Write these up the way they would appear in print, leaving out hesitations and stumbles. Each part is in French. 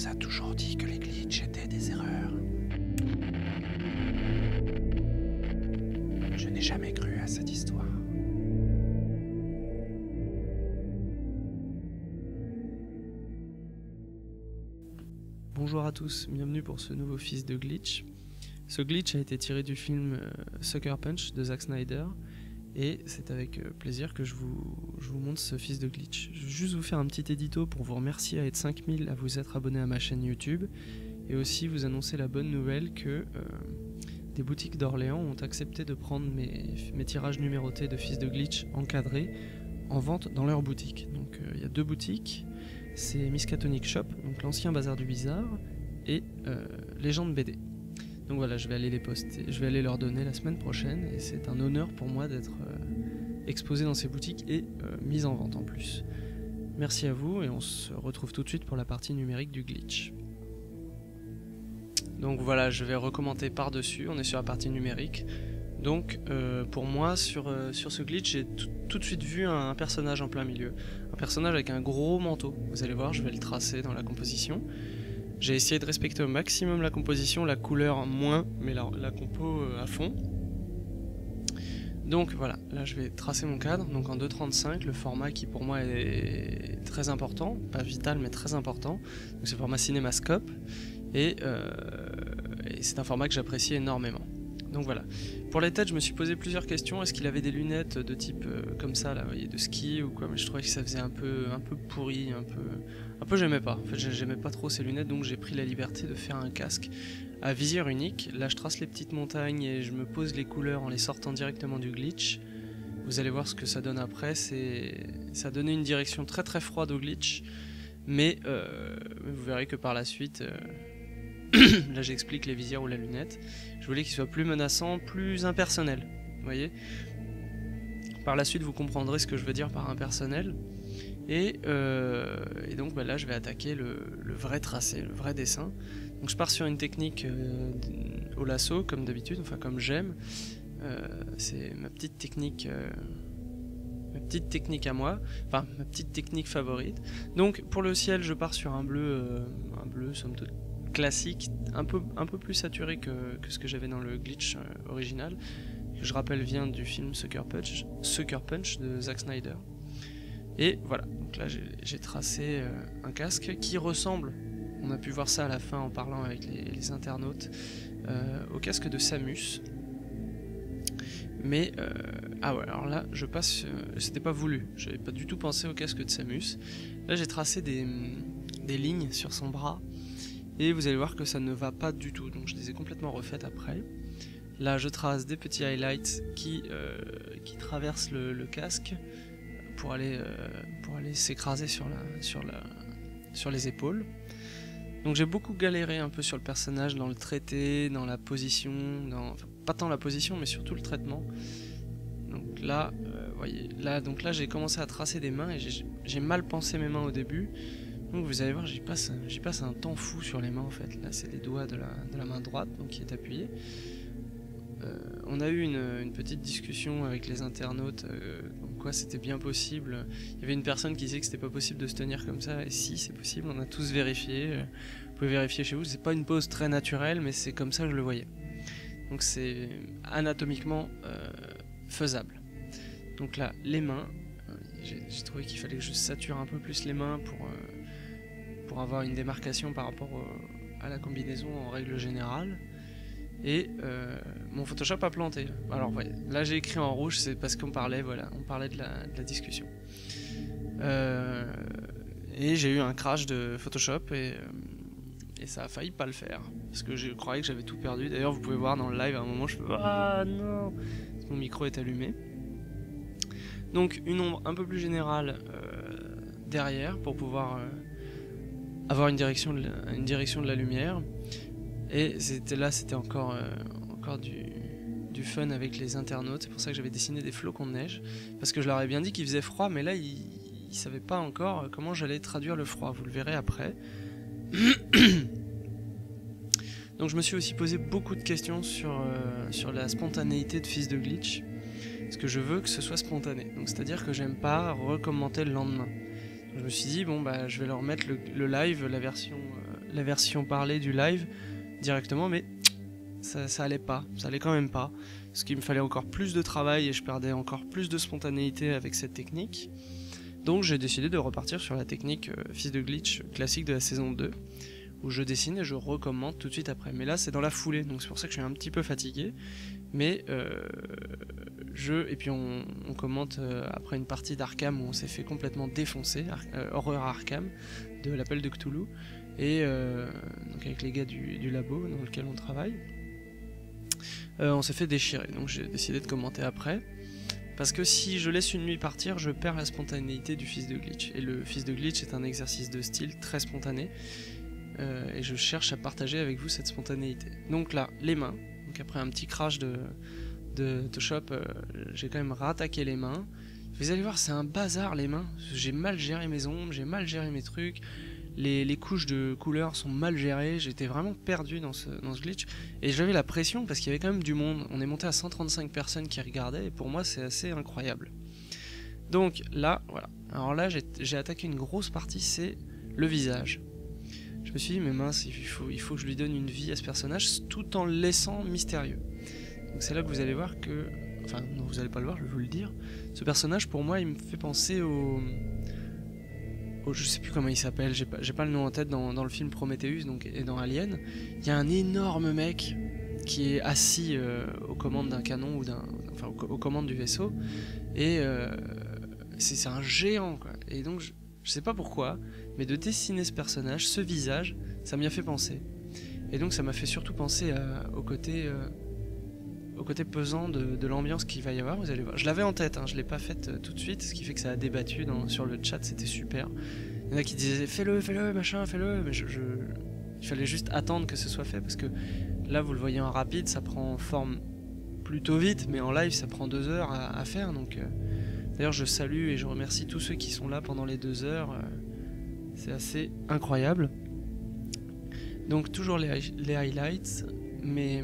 vous a toujours dit que les glitches étaient des erreurs? Je n'ai jamais cru à cette histoire. Bonjour à tous, bienvenue pour ce nouveau fils de glitch. Ce glitch a été tiré du film Sucker Punch de Zack Snyder et c'est avec plaisir que je vous montre ce fils de glitch. Je vais juste vous faire un petit édito pour vous remercier à être 5000 à vous être abonné à ma chaîne YouTube et aussi vous annoncer la bonne nouvelle que des boutiques d'Orléans ont accepté de prendre mes tirages numérotés de fils de glitch encadrés en vente dans leur boutique. Donc il y a deux boutiques. C'est Miskatonic Shop, donc l'ancien bazar du bizarre, et Légende BD. Donc voilà, je vais aller les poster, je vais aller leur donner la semaine prochaine, et c'est un honneur pour moi d'être exposé dans ces boutiques et mis en vente en plus. Merci à vous, et on se retrouve tout de suite pour la partie numérique du glitch. Donc voilà, je vais recommencer par-dessus, on est sur la partie numérique. Donc pour moi sur ce glitch j'ai tout de suite vu un personnage en plein milieu. Un personnage avec un gros manteau, vous allez voir, je vais le tracer dans la composition. J'ai essayé de respecter au maximum la composition, la couleur moins, mais la compo à fond. Donc voilà, là je vais tracer mon cadre, donc en 2.35, le format qui pour moi est très important, pas vital mais très important. Donc c'est le format cinémascope et c'est un format que j'apprécie énormément. Donc voilà. Pour les têtes, je me suis posé plusieurs questions. Est-ce qu'il avait des lunettes de type comme ça, là, vous voyez, de ski ou quoi? Mais je trouvais que ça faisait un peu pourri, un peu j'aimais pas. En fait, j'aimais pas trop ces lunettes, donc j'ai pris la liberté de faire un casque à visière unique. Là, je trace les petites montagnes et je me pose les couleurs en les sortant directement du glitch. Vous allez voir ce que ça donne après. Ça donnait une direction très très froide au glitch, mais vous verrez que par la suite. Là j'explique les visières ou la lunette. Je voulais qu'il soit plus menaçant, plus impersonnel. Vous voyez. Par la suite vous comprendrez ce que je veux dire par impersonnel. Et donc là je vais attaquer le vrai tracé, le vrai dessin. Donc je pars sur une technique au lasso comme d'habitude, enfin comme j'aime. C'est ma petite technique à moi, enfin ma petite technique favorite. Donc pour le ciel je pars sur un bleu somme toute classique, un peu plus saturé que ce que j'avais dans le glitch original, que je rappelle vient du film Sucker Punch de Zack Snyder. Et voilà, donc là j'ai tracé un casque qui ressemble, on a pu voir ça à la fin en parlant avec les internautes, au casque de Samus. Mais ah ouais, alors là je passe, c'était pas voulu, j'avais pas du tout pensé au casque de Samus. Là j'ai tracé des lignes sur son bras. Et vous allez voir que ça ne va pas du tout, donc je les ai complètement refaites après. Là je trace des petits highlights qui traversent le casque pour aller s'écraser sur les épaules. Donc j'ai beaucoup galéré un peu sur le personnage, dans le traité, dans la position, enfin, pas tant la position mais surtout le traitement. Donc là, voyez, là j'ai commencé à tracer des mains et j'ai mal pensé mes mains au début. Donc vous allez voir, j'y passe un temps fou sur les mains en fait. Là c'est les doigts de la main droite donc qui est appuyée. On a eu une petite discussion avec les internautes, comme quoi c'était bien possible. Il y avait une personne qui disait que c'était pas possible de se tenir comme ça, et si c'est possible, on a tous vérifié. Vous pouvez vérifier chez vous, c'est pas une pose très naturelle, mais c'est comme ça que je le voyais. Donc c'est anatomiquement faisable. Donc là, les mains, j'ai trouvé qu'il fallait que je sature un peu plus les mains pour avoir une démarcation par rapport à la combinaison en règle générale. Et mon Photoshop a planté. Alors voyez, là j'ai écrit en rouge, c'est parce qu'on parlait, on parlait de la discussion. Et j'ai eu un crash de Photoshop et ça a failli pas le faire. Parce que je croyais que j'avais tout perdu. D'ailleurs vous pouvez voir dans le live à un moment je fais ah non, mon micro est allumé. Donc une ombre un peu plus générale derrière pour pouvoir avoir une direction de la lumière. Et c'était encore du fun avec les internautes. C'est pour ça que j'avais dessiné des flocons de neige, parce que je leur ai bien dit qu'il faisait froid, mais là ils savaient pas encore comment j'allais traduire le froid, vous le verrez après. Donc je me suis aussi posé beaucoup de questions sur la spontanéité de Fils de Glitch, parce que je veux que ce soit spontané, donc c'est à dire que j'aime pas recommenter le lendemain. Je me suis dit bon bah je vais leur mettre le live, la version la version parlée du live directement, mais ça allait pas, ça allait quand même pas, parce qu'il me fallait encore plus de travail et je perdais encore plus de spontanéité avec cette technique. Donc j'ai décidé de repartir sur la technique fils de glitch classique de la saison 2, où je dessine et je recommande tout de suite après. Mais là c'est dans la foulée, donc c'est pour ça que je suis un petit peu fatigué. Mais et puis on commente après une partie d'Arkham où on s'est fait complètement défoncer, Horreur Arkham, de l'appel de Cthulhu, et donc avec les gars du labo dans lequel on travaille. On s'est fait déchirer, donc j'ai décidé de commenter après. Parce que si je laisse une nuit partir, je perds la spontanéité du fils de glitch. Et le fils de glitch est un exercice de style très spontané. Et je cherche à partager avec vous cette spontanéité. Donc là, les mains. Donc après un petit crash de Photoshop, j'ai quand même rattaqué les mains. Vous allez voir, c'est un bazar les mains. J'ai mal géré mes ombres, j'ai mal géré mes trucs. Les couches de couleurs sont mal gérées. J'étais vraiment perdu dans ce glitch. Et j'avais la pression parce qu'il y avait quand même du monde. On est monté à 135 personnes qui regardaient. Et pour moi, c'est assez incroyable. Donc là, voilà. Alors là, j'ai attaqué une grosse partie, c'est le visage. Je me suis dit, mais mince, il faut que je lui donne une vie à ce personnage tout en le laissant mystérieux. Donc c'est là que vous allez voir que... Enfin, non, vous allez pas le voir, je vais vous le dire. Ce personnage, pour moi, il me fait penser je sais plus comment il s'appelle, j'ai pas le nom en tête dans le film Prometheus donc, et dans Alien. Il y a un énorme mec qui est assis aux commandes d'un canon ou aux commandes du vaisseau. Et c'est un géant, quoi. Et donc, je sais pas pourquoi, mais de dessiner ce personnage, ce visage, ça m'y a fait penser. Et donc ça m'a fait surtout penser au côté pesant de l'ambiance qu'il va y avoir, vous allez voir. Je l'avais en tête, hein, je l'ai pas faite tout de suite, ce qui fait que ça a débattu sur le chat, c'était super. Il y en a qui disaient fais-le, machin, fais-le, mais il fallait juste attendre que ce soit fait, parce que là vous le voyez en rapide, ça prend forme plutôt vite, mais en live ça prend 2 heures à faire, donc... D'ailleurs je salue et je remercie tous ceux qui sont là pendant les 2 heures, c'est assez incroyable. Donc toujours les highlights, mes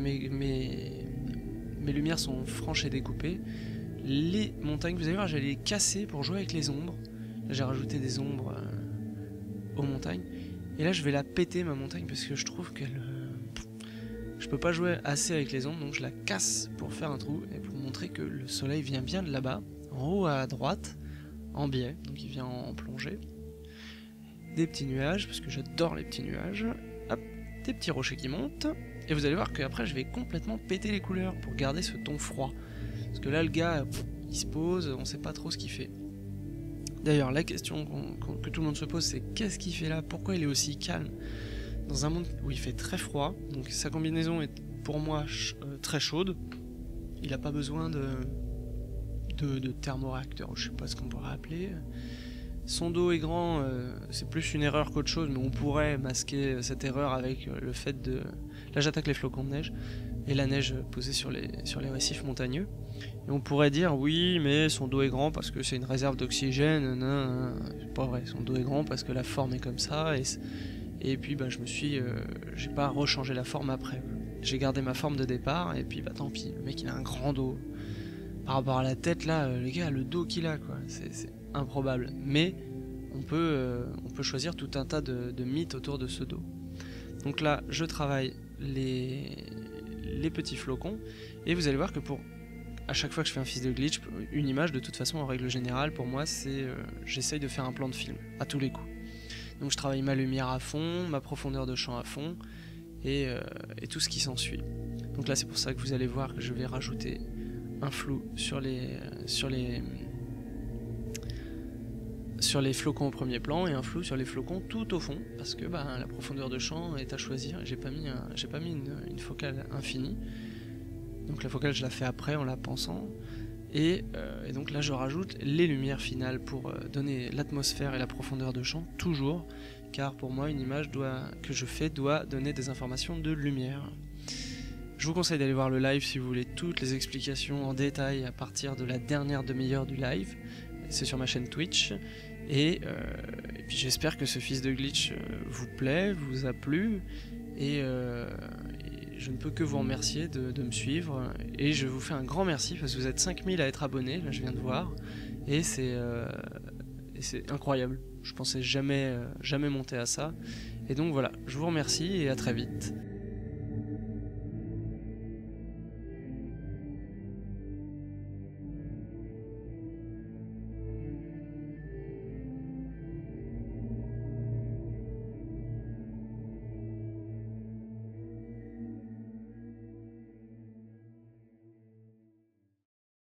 lumières sont franches et découpées. Les montagnes, vous allez voir, j'allais les casser pour jouer avec les ombres. Là j'ai rajouté des ombres aux montagnes. Et là je vais la péter ma montagne parce que je trouve qu'elle... je peux pas jouer assez avec les ombres, donc je la casse pour faire un trou et pour montrer que le soleil vient bien de là-bas. En haut à droite, en biais, donc il vient en plongée. Des petits nuages, parce que j'adore les petits nuages. Hop, des petits rochers qui montent. Et vous allez voir qu'après je vais complètement péter les couleurs pour garder ce ton froid. Parce que là le gars, il se pose, on sait pas trop ce qu'il fait. D'ailleurs la question que tout le monde se pose c'est qu'est-ce qu'il fait là? Pourquoi il est aussi calme? Dans un monde où il fait très froid, donc sa combinaison est pour moi très chaude. Il n'a pas besoin de thermoréacteur, je sais pas ce qu'on pourrait appeler. Son dos est grand, c'est plus une erreur qu'autre chose, mais on pourrait masquer cette erreur avec le fait de... Là j'attaque les flocons de neige, et la neige posée sur les récifs montagneux. Et on pourrait dire, oui, mais son dos est grand parce que c'est une réserve d'oxygène, non, c'est pas vrai, son dos est grand parce que la forme est comme ça, et puis bah, j'ai pas rechangé la forme après. J'ai gardé ma forme de départ, et puis bah tant pis, le mec il a un grand dos. Par rapport à la tête là, les gars, le dos qu'il a quoi, c'est improbable. Mais on peut choisir tout un tas de mythes autour de ce dos. Donc là, je travaille les petits flocons, et vous allez voir que à chaque fois que je fais un fils de glitch, une image de toute façon en règle générale, pour moi c'est j'essaye de faire un plan de film à tous les coups. Donc je travaille ma lumière à fond, ma profondeur de champ à fond, et tout ce qui s'ensuit. Donc là c'est pour ça que vous allez voir que je vais rajouter un flou sur les flocons au premier plan et un flou sur les flocons tout au fond, parce que la profondeur de champ est à choisir. J'ai pas mis une focale infinie, donc la focale je la fais après en la pensant, et donc là je rajoute les lumières finales pour donner l'atmosphère et la profondeur de champ toujours, car pour moi une image que je fais doit donner des informations de lumière. Je vous conseille d'aller voir le live si vous voulez toutes les explications en détail à partir de la dernière demi-heure du live. C'est sur ma chaîne Twitch. Et puis j'espère que ce fils de glitch vous plaît, vous a plu. Et je ne peux que vous remercier de me suivre. Et je vous fais un grand merci parce que vous êtes 5000 à être abonnés, là je viens de voir. Et c'est incroyable. je pensais jamais monter à ça. Et donc voilà, je vous remercie et à très vite.